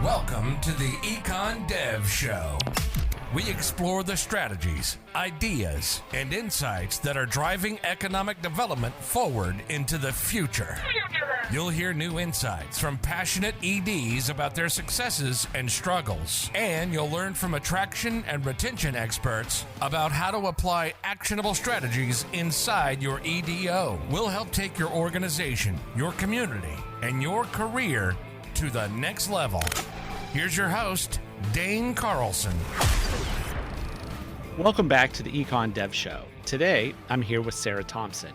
Welcome to the Econ Dev Show. We explore the strategies, ideas, and insights that are driving economic development forward into the future. You'll hear new insights from passionate EDs about their successes and struggles, and you'll learn from attraction and retention experts about how to apply actionable strategies inside your EDO. We'll help take your organization, your community, and your career to the next level. Here's your host, Dane Carlson. Welcome back to the Econ Dev Show. Today, I'm here with Sarah Thompson.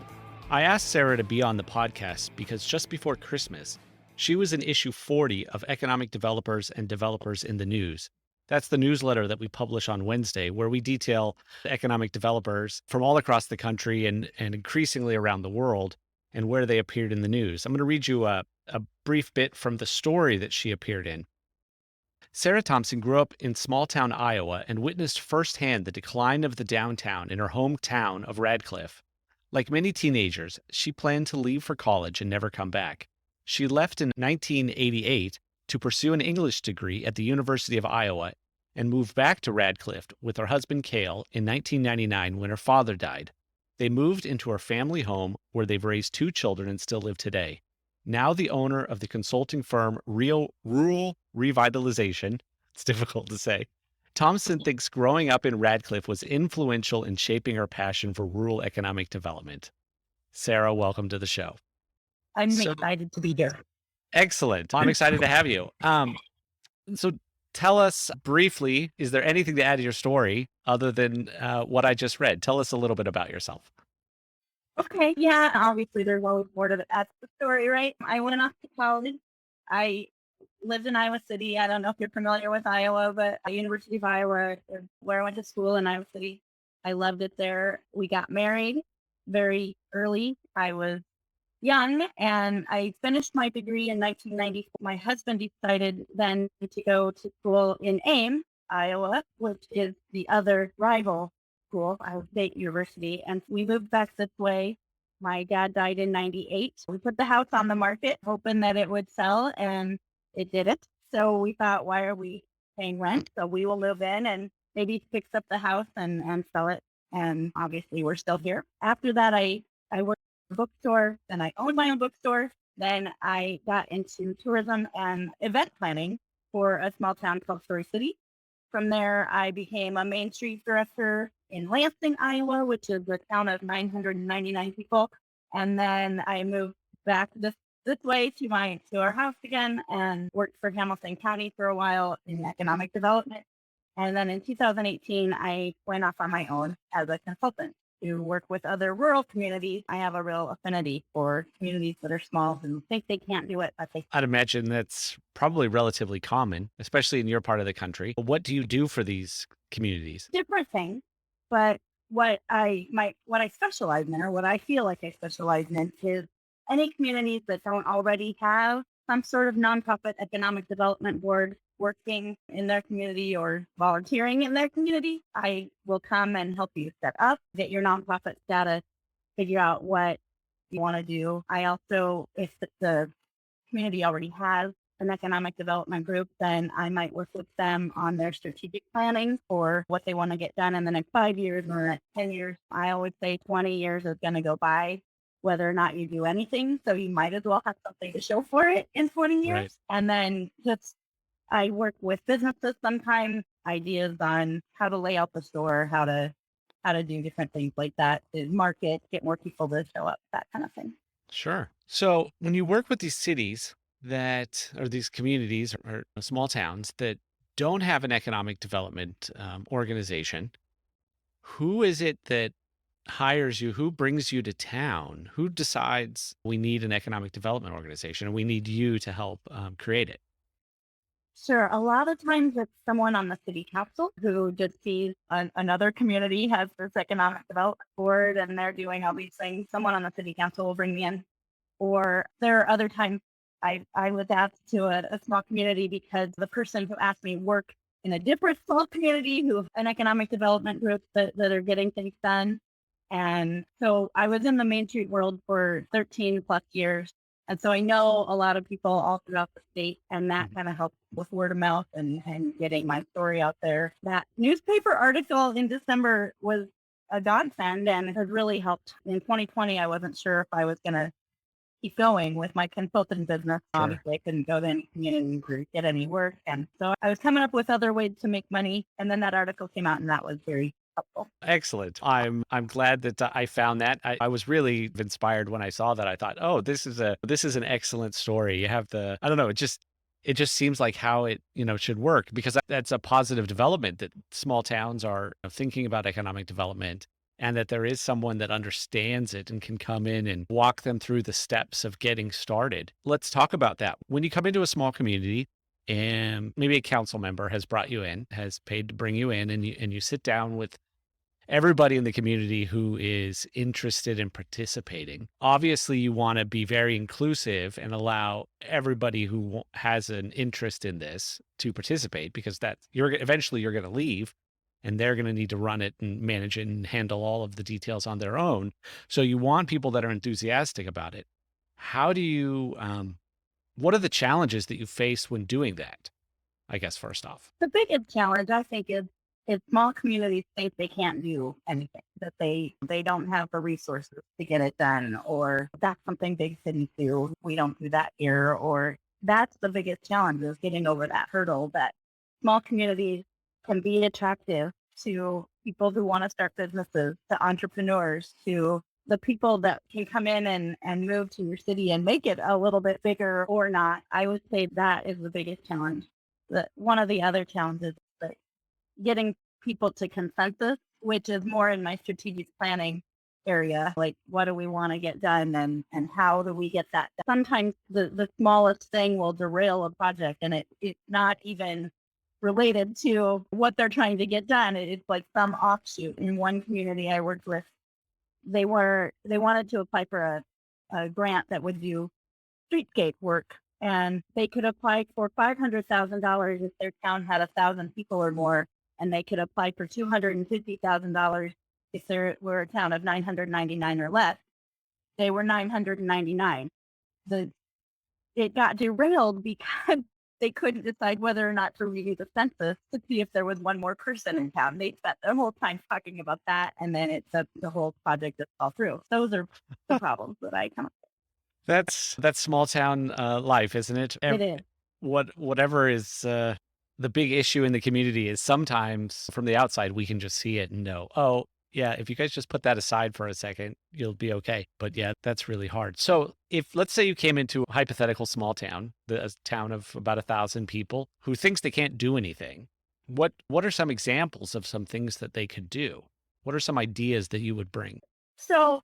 I asked Sarah to be on the podcast because just before Christmas, she was in issue 40 of Economic Developers and Developers in the News. That's the newsletter that we publish on Wednesday, where we detail the economic developers from all across the country and increasingly around the world and where they appeared in the news. I'm going to read you a brief bit from the story that she appeared in. Sarah Thompson grew up in small-town Iowa and witnessed firsthand the decline of the downtown in her hometown of Radcliffe. Like many teenagers, she planned to leave for college and never come back. She left in 1988 to pursue an English degree at the University of Iowa and moved back to Radcliffe with her husband Cale in 1999 when her father died. They moved into her family home where they've raised 2 children and still live today. Now the owner of the consulting firm Rural Revitalization, it's difficult to say, Thompson thinks growing up in Radcliffe was influential in shaping her passion for rural economic development. Sarah, welcome to the show. I'm excited to be here. Excellent. I'm excited to have you. So tell us briefly, is there anything to add to your story other than what I just read? Tell us a little bit about yourself. Okay, yeah, obviously there's always more to add to the story, right? I went off to college. I lived in Iowa City. I don't know if you're familiar with Iowa, but University of Iowa is where I went to school in Iowa City. I loved it there. We got married very early. I was young and I finished my degree in 1990. My husband decided then to go to school in Ames, Iowa, which is the other rival school, Iowa State University. And we moved back this way. My dad died in 98. We put the house on the market, hoping that it would sell, and it didn't. So we thought, why are we paying rent? So we will move in and maybe fix up the house and sell it. And obviously we're still here. After that, I worked at a bookstore, then I owned my own bookstore. Then I got into tourism and event planning for a small town called Story City. From there, I became a Main Street director in Lansing, Iowa, which is a town of 999 people. And then I moved back this way to our house again and worked for Hamilton County for a while in economic development. And then in 2018, I went off on my own as a consultant to work with other rural communities. I have a real affinity for communities that are small who think they can't do it, but they. I'd imagine that's probably relatively common, especially in your part of the country. What do you do for these communities? Different things, but what I specialize in, or what I feel like I specialize in, is any communities that don't already have some sort of nonprofit economic development board working in their community or volunteering in their community. I will come and help you set up, get your nonprofit status, figure out what you want to do. I also, if the community already has an economic development group, then I might work with them on their strategic planning for what they want to get done in the next 5 years or the next 10 years. I always say 20 years is going to go by whether or not you do anything. So you might as well have something to show for it in 20 years. Right. And then I work with businesses sometimes, ideas on how to lay out the store, how to do different things like that, to market, get more people to show up, that kind of thing. Sure. So when you work with these cities or these communities or small towns that don't have an economic development organization, who is it that hires you? Who brings you to town? Who decides we need an economic development organization and we need you to help create it? Sure. A lot of times it's someone on the city council who just sees another community has this economic development board and they're doing all these things. Someone on the city council will bring me in. Or there are other times I was asked to a small community because the person who asked me worked in a different small community who have an economic development group that are getting things done. And so I was in the Main Street world for 13 plus years. And so I know a lot of people all throughout the state, and that kind of helped with word of mouth and getting my story out there. That newspaper article in December was a godsend, and it has really helped. In 2020, I wasn't sure if I was going to keep going with my consulting business. Sure. Obviously, I couldn't go to any community or get any work. And so I was coming up with other ways to make money. And then that article came out, and that was very helpful. Excellent. I'm glad that I found that. I was really inspired when I saw that. I thought, oh, this is an excellent story. You have I don't know, it just seems like how it, should work, because that's a positive development that small towns are thinking about economic development, and that there is someone that understands it and can come in and walk them through the steps of getting started. Let's talk about that. When you come into a small community and maybe a council member has brought you in, has paid to bring you in, and you sit down with everybody in the community who is interested in participating. Obviously, you want to be very inclusive and allow everybody who has an interest in this to participate, because eventually you're going to leave and they're going to need to run it and manage it and handle all of the details on their own. So you want people that are enthusiastic about it. How do you, what are the challenges that you face when doing that? I guess first off. The biggest challenge, I think, is small communities think they can't do anything, that they don't have the resources to get it done, or that's something big cities do. We don't do that here, or that's the biggest challenge, is getting over that hurdle that small communities can be attractive to people who want to start businesses, to entrepreneurs, to the people that can come in and move to your city and make it a little bit bigger or not. I would say that is the biggest challenge. One of the other challenges is getting people to consensus, which is more in my strategic planning area. Like, what do we want to get done, and how do we get that done? Sometimes the smallest thing will derail a project, and it's not even related to what they're trying to get done. It's like some offshoot. In one community I worked with, they wanted to apply for a grant that would do streetscape work, and they could apply for $500,000 if their town had 1,000 people or more, and they could apply for $250,000 if there were a town of 999 or less. They were 999. It got derailed because they couldn't decide whether or not to review the census to see if there was one more person in town. They spent their whole time talking about that, and then the whole project just fell through. Those are the problems that I come up with. That's small town life, isn't it? It is. Whatever is the big issue in the community is, sometimes from the outside we can just see it and know, oh yeah, if you guys just put that aside for a second, you'll be okay. But yeah, that's really hard. So if, let's say, you came into a hypothetical small town, a town of about 1,000 people who thinks they can't do anything, what are some examples of some things that they could do? What are some ideas that you would bring? So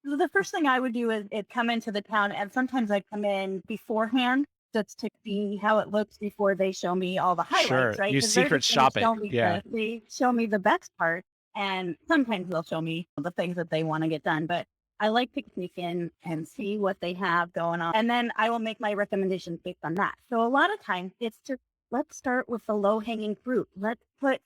the first thing I would do is come into the town, and sometimes I come in beforehand just to see how it looks before they show me all the highlights, Sure. right? You 'Cause they're secret just gonna shop it. show me Yeah. they show me the best part, and sometimes they'll show me the things that they want to get done. But I like to sneak in and see what they have going on, and then I will make my recommendations based on that. So a lot of times it's just, let's start with the low-hanging fruit. Let's put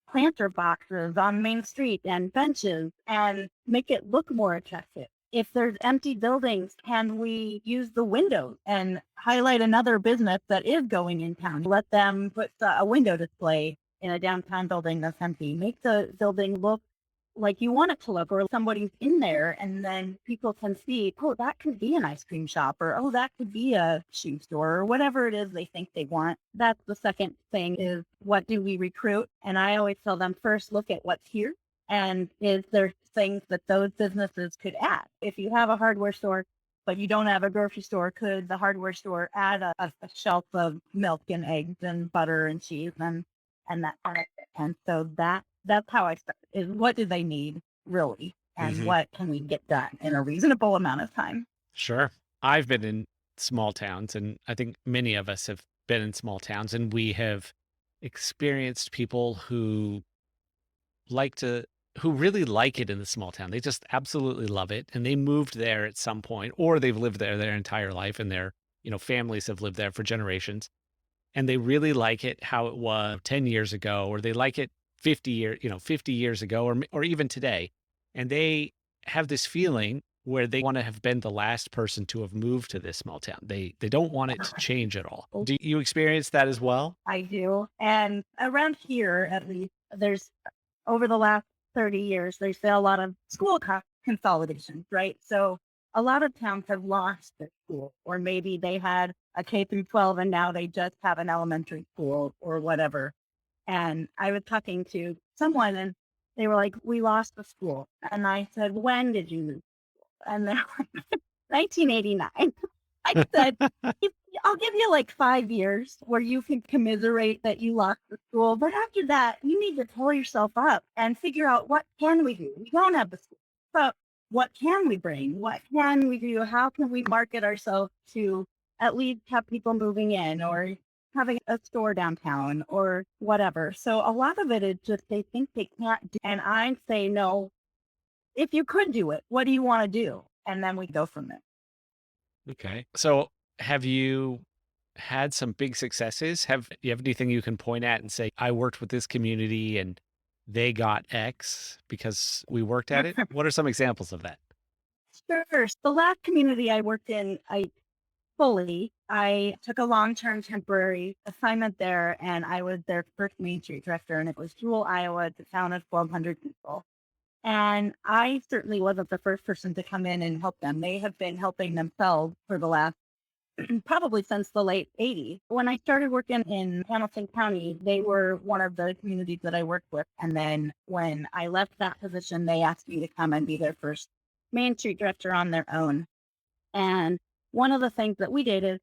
planter boxes on Main Street and benches and make it look more attractive. If there's empty buildings, can we use the windows and highlight another business that is going in town? Let them put a window display in a downtown building that's empty. Make the building look like you want it to look, or somebody's in there, and then people can see, oh, that could be an ice cream shop, or oh, that could be a shoe store, or whatever it is they think they want. That's the second thing, is what do we recruit? And I always tell them, first look at what's here, and is there things that those businesses could add? If you have a hardware store but you don't have a grocery store, could the hardware store add a shelf of milk and eggs and butter and cheese and that kind of thing? And so that's how I start, is what do they need really, and what can we get done in a reasonable amount of time? Sure. I've been in small towns, and I think many of us have been in small towns, and we have experienced people who really like it in the small town. They just absolutely love it, and they moved there at some point, or they've lived there their entire life, and their families have lived there for generations, and they really like it how it was 10 years ago, or they like it 50 years ago, or even today. And they have this feeling where they want to have been the last person to have moved to this small town. They don't want it to change at all. Do you experience that as well? I do. And around here, at least, there's over the last 30 years, there's been a lot of school consolidations, right? So a lot of towns have lost their school, or maybe they had a K through 12 and now they just have an elementary school or whatever. And I was talking to someone and they were like, we lost the school. And I said, when did you lose? And they're like, 1989. I said, I'll give you like 5 years where you can commiserate that you lost the school. But after that, you need to pull yourself up and figure out, what can we do? We don't have the school, but what can we bring? What can we do? How can we market ourselves to at least have people moving in or having a store downtown or whatever? So a lot of it is just they think they can't do. And I say, no, if you could do it, what do you want to do? And then we go from there. Okay. So have you had some big successes? Do you have anything you can point at and say, I worked with this community and they got X because we worked at it? What are some examples of that? Sure. The last community I worked in, I took a long-term temporary assignment there, and I was their first Main Street director, and it was rural Iowa. It's a town of 1,200 people. And I certainly wasn't the first person to come in and help them. They have been helping themselves for the last, probably since the late 80s. When I started working in Hamilton County, they were one of the communities that I worked with. And then when I left that position, they asked me to come and be their first Main Street director on their own. And one of the things that we did is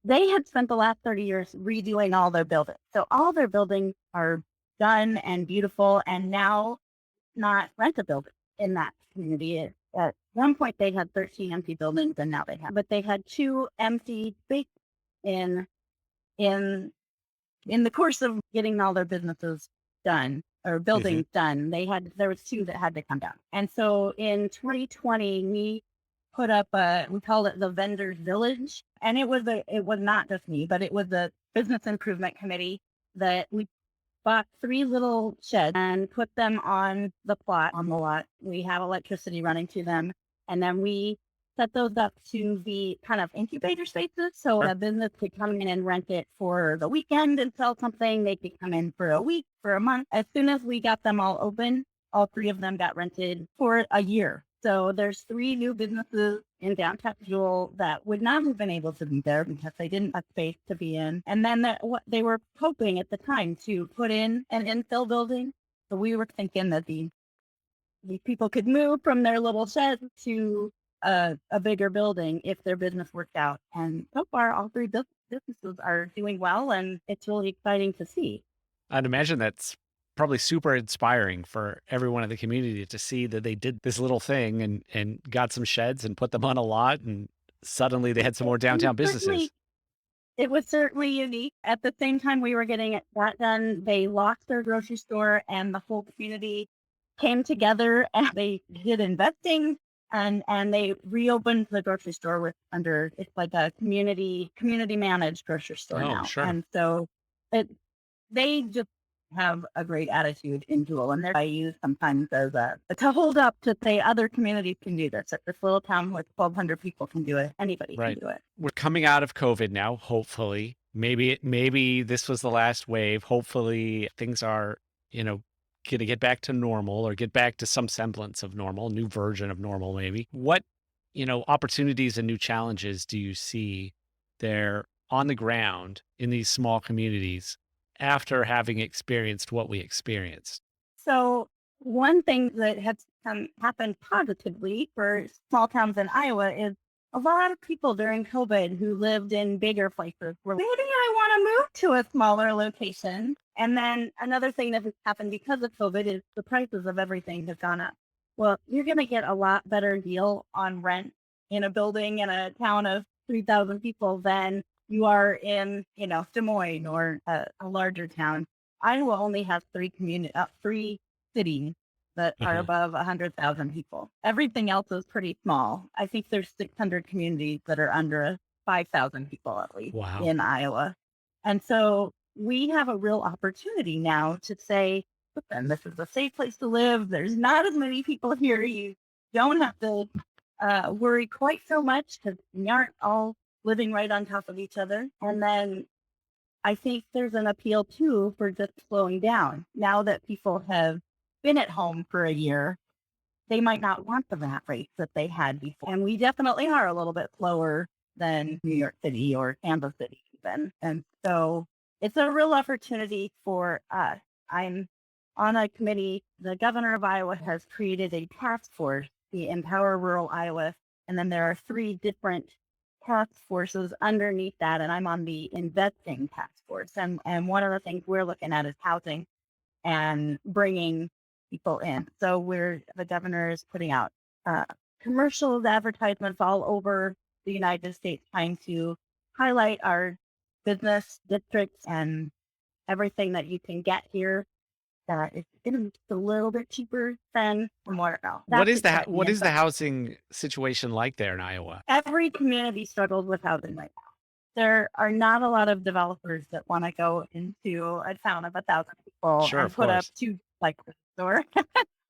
they had spent the last 30 years redoing all their buildings. So all their buildings are done and beautiful, and now not rent a building in that community. At one point, they had 13 empty buildings, and now but they had 2 empty spaces in the course of getting all their businesses done or buildings done. There was 2 that had to come down. And so in 2020, we put up we called it the Vendors Village. And it was not just me, but it was a business improvement committee that we bought 3 little sheds and put them on the lot. We have electricity running to them. And then we set those up to be kind of incubator spaces. So a business could come in and rent it for the weekend and sell something. They could come in for a week, for a month. As soon as we got them all open, all 3 of them got rented for a year. So there's 3 new businesses in downtown Jewel that would not have been able to be there because they didn't have space to be in. And then what they were hoping at the time to put in an infill building. So we were thinking that these people could move from their little sheds to a bigger building if their business worked out. And so far, all 3 businesses are doing well, and it's really exciting to see. I'd imagine that's probably super inspiring for everyone in the community to see that they did this little thing and got some sheds and put them on a lot, and suddenly they had some more downtown businesses. It was certainly unique. At the same time we were getting that done, they lost their grocery store, and the whole community came together and they did investing, and they reopened the grocery store it's like a community managed grocery store now. Sure. And so they just have a great attitude in Jewel, and I use sometimes as to hold up to say other communities can do this. At this little town with 1,200 people can do it. Anybody can do it. We're coming out of COVID now, hopefully. Maybe this was the last wave. Hopefully things are, going to get back to normal, or get back to some semblance of normal, new version of normal maybe. What, opportunities and new challenges do you see there on the ground in these small communities after having experienced what we experienced? So one thing that has happened positively for small towns in Iowa is a lot of people during COVID who lived in bigger places were, maybe I want to move to a smaller location. And then another thing that has happened because of COVID is the prices of everything have gone up. Well, you're going to get a lot better deal on rent in a building in a town of 3,000 people than you are in, Des Moines or a larger town. Iowa only has 3 cities that are above 100,000 people. Everything else is pretty small. I think there's 600 communities that are under 5,000 people at least in Iowa. And so we have a real opportunity now to say, listen, this is a safe place to live. There's not as many people here. You don't have to worry quite so much because we aren't all living right on top of each other. And then I think there's an appeal too for just slowing down. Now that people have been at home for a year, they might not want the rat race that they had before. And we definitely are a little bit slower than New York City or Kansas City even. And so it's a real opportunity for us. I'm on a committee. The governor of Iowa has created a task force, the Empower Rural Iowa. And then there are 3 different task forces underneath that. And I'm on the investing task force. And one of the things we're looking at is housing and bringing people in. So the governor is putting out commercials, advertisements all over the United States, trying to highlight our business districts and everything that you can get here. It's a little bit cheaper than somewhere else. What is the housing situation like there in Iowa? Every community struggles with housing right now. There are not a lot of developers that want to go into a town of 1,000 people and put up 2 duplexes or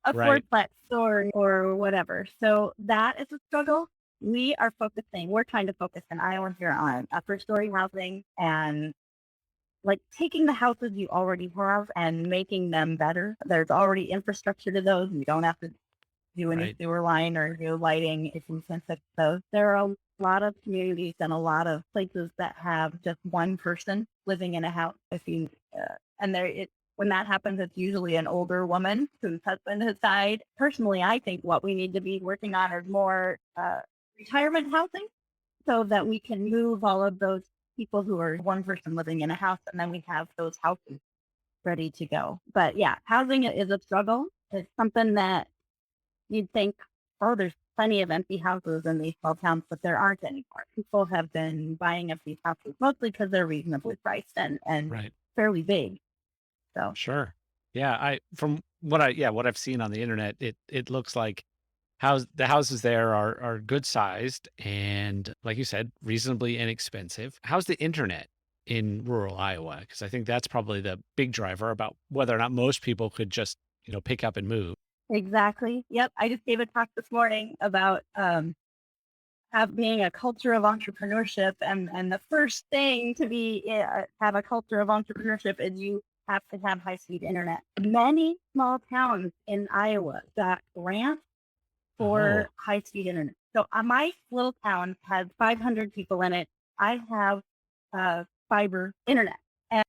a Right. 4-plex store or whatever. So that is a struggle. We're trying to focus in Iowa here on upper story housing and like taking the houses you already have and making them better. There's already infrastructure to those. You don't have to do any sewer line or new lighting if you can fix those. There are a lot of communities and a lot of places that have just one person living in a house. When that happens, it's usually an older woman whose husband has died. Personally, I think what we need to be working on is more retirement housing so that we can move all of those people who are one person living in a house, and then we have those houses ready to go. But yeah, housing is a struggle. It's something that you'd think, oh, there's plenty of empty houses in these small towns, but there aren't anymore. People have been buying up these houses mostly because they're reasonably priced and fairly big. So sure, yeah. From what I've seen on the internet, it looks like the houses there are good sized and, like you said, reasonably inexpensive. How's the internet in rural Iowa? Because I think that's probably the big driver about whether or not most people could just pick up and move. Exactly. Yep. I just gave a talk this morning about being a culture of entrepreneurship, and the first thing to have a culture of entrepreneurship is you have to have high-speed internet. Many small towns in Iowa got grants for high-speed internet. So my little town has 500 people in it. I have fiber internet, and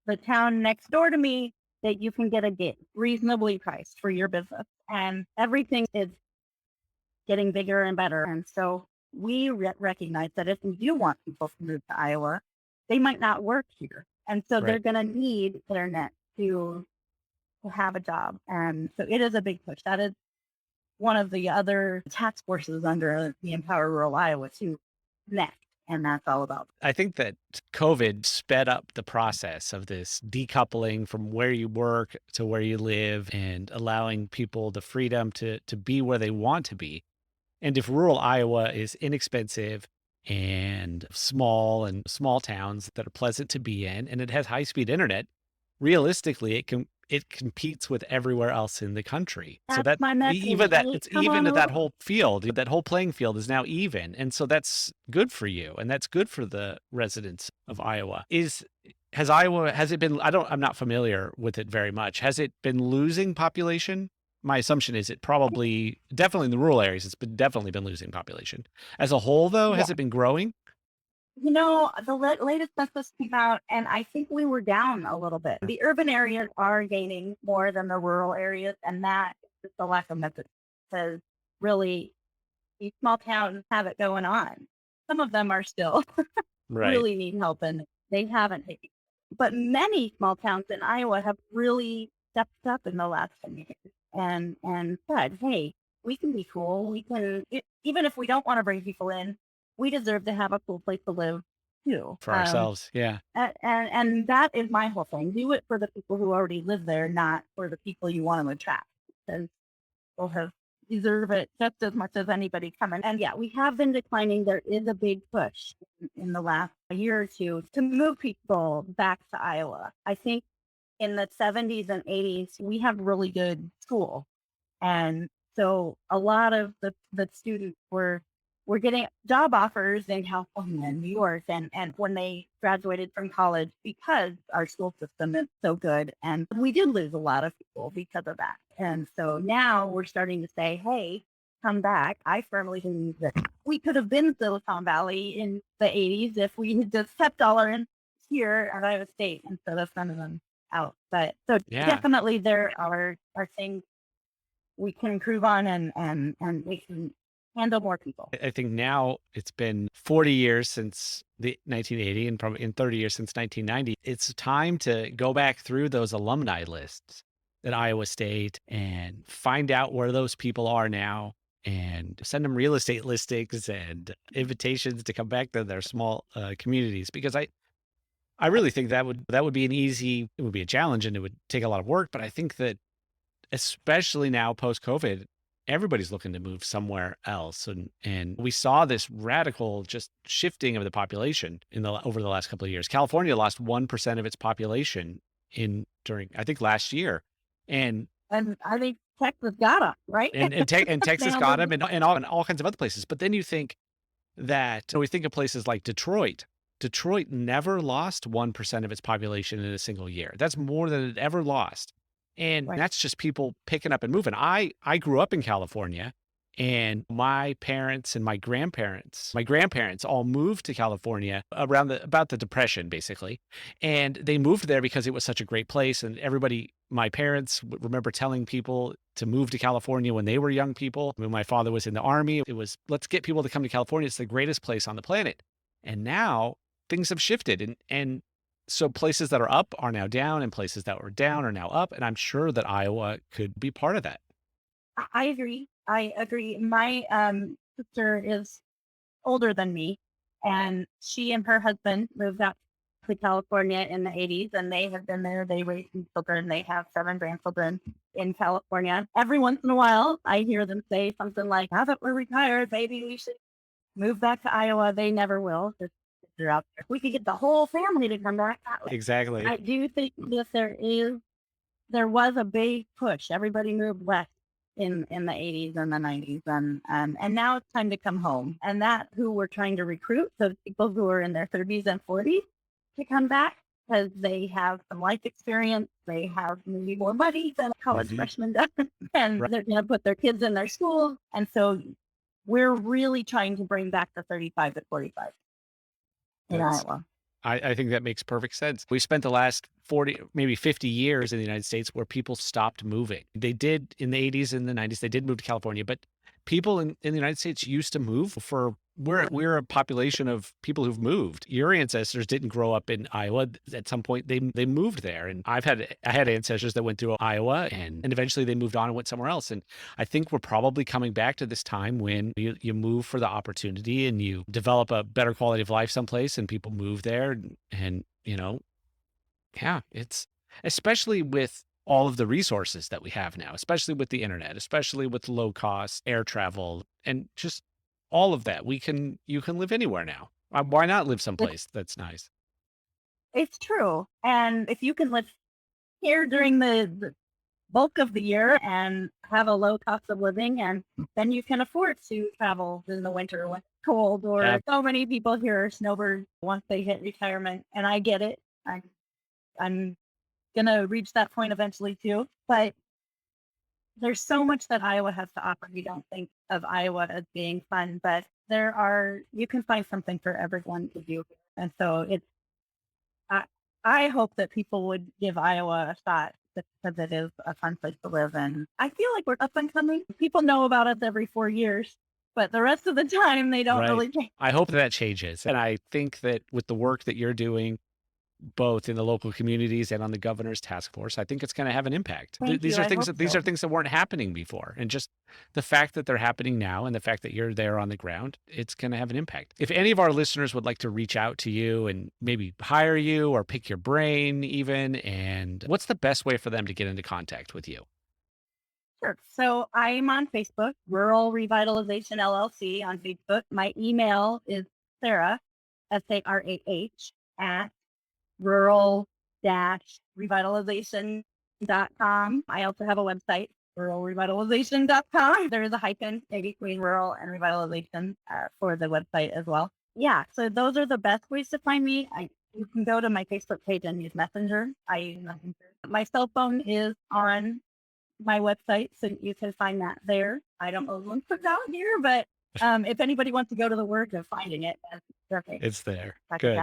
the town next door to me that you can get a gig reasonably priced for your business, and everything is getting bigger and better. And so we recognize that if we do want people to move to Iowa, they might not work here. And so they're going to need internet to have a job. And so it is a big push. That is one of the other task forces under the Empower Rural Iowa to connect. And that's all about. I think that COVID sped up the process of this decoupling from where you work to where you live and allowing people the freedom to be where they want to be. And if rural Iowa is inexpensive and small towns that are pleasant to be in, and it has high-speed internet, realistically, it competes with everywhere else in the country. That's so that my message. it's even that whole field, that whole playing field is now even. And so that's good for you. And that's good for the residents of Iowa. Has it been, I'm not familiar with it very much. Has it been losing population? My assumption is definitely in the rural areas, it's definitely been losing population. As a whole, though, has it been growing? The latest census came out, and I think we were down a little bit. The urban areas are gaining more than the rural areas, and that is just a lack of message. Because really, these small towns have it going on. Some of them are still really need help, and they haven't taken. But many small towns in Iowa have really stepped up in the last 10 years and said, hey, we can be cool. We can, even if we don't want to bring people in, we deserve to have a cool place to live too. For ourselves, yeah. And that is my whole thing. Do it for the people who already live there, not for the people you want to attract. Because they'll deserve it just as much as anybody coming. And yeah, we have been declining. There is a big push in the last year or two to move people back to Iowa. I think in the 70s and 80s, we have really good school. And So a lot of the students were getting job offers in California and New York and when they graduated from college because our school system is so good. And we did lose a lot of people because of that. And so now we're starting to say, hey, come back. I firmly believe that we could have been Silicon Valley in the 80s if we had just kept all our here at Iowa State instead of sending them out. But so Yeah. definitely there are things we can improve on and we can handle more people. I think now it's been 40 years since the 1980 and probably in 30 years since 1990. It's time to go back through those alumni lists at Iowa State and find out where those people are now and send them real estate listings and invitations to come back to their small communities. Because I really think that would be it would be a challenge and it would take a lot of work. But I think that especially now post COVID, everybody's looking to move somewhere else. And we saw this radical just shifting of the population over the last couple of years. California lost 1% of its population during, I think, last year. And I think Texas got them, right? and Texas got them and all kinds of other places. But then you think that we think of places like Detroit. Detroit never lost 1% of its population in a single year. That's more than it ever lost. And Right. that's just people picking up and moving. I grew up in California and my parents and my grandparents all moved to California about the Depression, basically. And they moved there because it was such a great place. And my parents remember telling people to move to California when they were young people. When my father was in the Army, it was, let's get people to come to California. It's the greatest place on the planet. And now things have shifted and so places that are up are now down and places that were down are now up. And I'm sure that Iowa could be part of that. I agree. I agree. My sister is older than me, and she and her husband moved out to California in the 80s, and they have been there. They raised some children. They have 7 grandchildren in California. Every once in a while, I hear them say something like, now that we're retired, maybe we should move back to Iowa. They never will. They're out there. We could get the whole family to come back. Exactly. I do think that there was a big push. Everybody moved west in the 80s and the 90s, and now it's time to come home. And that's who we're trying to recruit, those people who are in their 30s and 40s to come back because they have some life experience. They have maybe more money than a college freshman does, and Right. they're going to put their kids in their school. And so we're really trying to bring back the 35 to 45 in Iowa. I think that makes perfect sense. We spent the last 40, maybe 50 years in the United States where people stopped moving. They did in the 80s and the 90s, they did move to California, but people in the United States used to move we're a population of people who've moved. Your ancestors didn't grow up in Iowa. At some point they moved there. And I had ancestors that went through Iowa and eventually they moved on and went somewhere else. And I think we're probably coming back to this time when you move for the opportunity and you develop a better quality of life someplace and people move there and yeah, it's especially with all of the resources that we have now, especially with the internet, especially with low cost air travel and just all of that. You can live anywhere now. Why not live someplace that's nice? It's true. And if you can live here during the bulk of the year and have a low cost of living, and then you can afford to travel in the winter when it's cold. Or Yeah. so many people here are snowbirds once they hit retirement, and I get it. I'm gonna reach that point eventually too. But there's so much that Iowa has to offer. You don't think of Iowa as being fun, but you can find something for everyone to do. And so I, I hope that people would give Iowa a shot because it is a fun place to live. And I feel like we're up and coming. People know about us every 4 years, but the rest of the time they don't Right. really change. I hope that changes. And I think that with the work that you're doing, both in the local communities and on the governor's task force, I think it's going to have an impact. Thank These you. are I things hope these so. are things that weren't happening before. And just the fact that they're happening now and the fact that you're there on the ground, it's going to have an impact. If any of our listeners would like to reach out to you and maybe hire you or pick your brain even, and what's the best way for them to get into contact with you? Sure. So I'm on Facebook, Rural Revitalization LLC on Facebook. My email is Sarah, SARAH, at rural-revitalization.com. I also have a website, ruralrevitalization.com. There is a hyphen between rural and revitalization for the website as well. Yeah, so those are the best ways to find me. You can go to my Facebook page and use Messenger. I use Messenger. My cell phone is on my website, so you can find that there. I don't know when it's out here, but if anybody wants to go to the work of finding it, that's perfect. It's there. Good.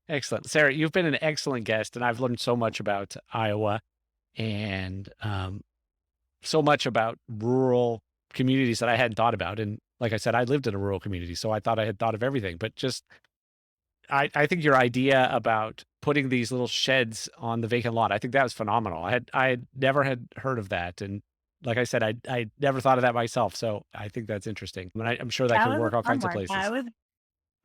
Excellent. Sarah, you've been an excellent guest, and I've learned so much about Iowa and so much about rural communities that I hadn't thought about. And like I said, I lived in a rural community, so I thought I had thought of everything. But just, I think your idea about putting these little sheds on the vacant lot, I think that was phenomenal. I never had heard of that. And like I said, I never thought of that myself. So I think that's interesting. I mean, I'm sure that can work all kinds of places.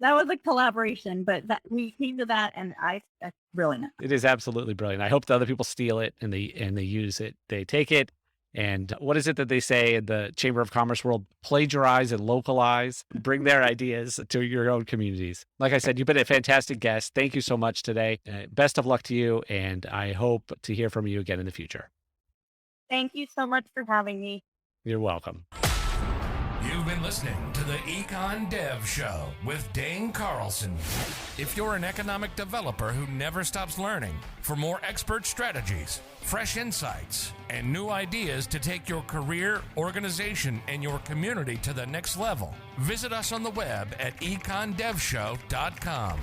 That was a collaboration, but we came to that, and that's brilliant. It is absolutely brilliant. I hope that other people steal it and they use it. They take it. And what is it that they say in the Chamber of Commerce world? Plagiarize and localize, bring their ideas to your own communities. Like I said, you've been a fantastic guest. Thank you so much today. Best of luck to you. And I hope to hear from you again in the future. Thank you so much for having me. You're welcome. You've been listening to the Econ Dev Show with Dane Carlson. If you're an economic developer who never stops learning, for more expert strategies, fresh insights, and new ideas to take your career, organization, and your community to the next level, visit us on the web at econdevshow.com.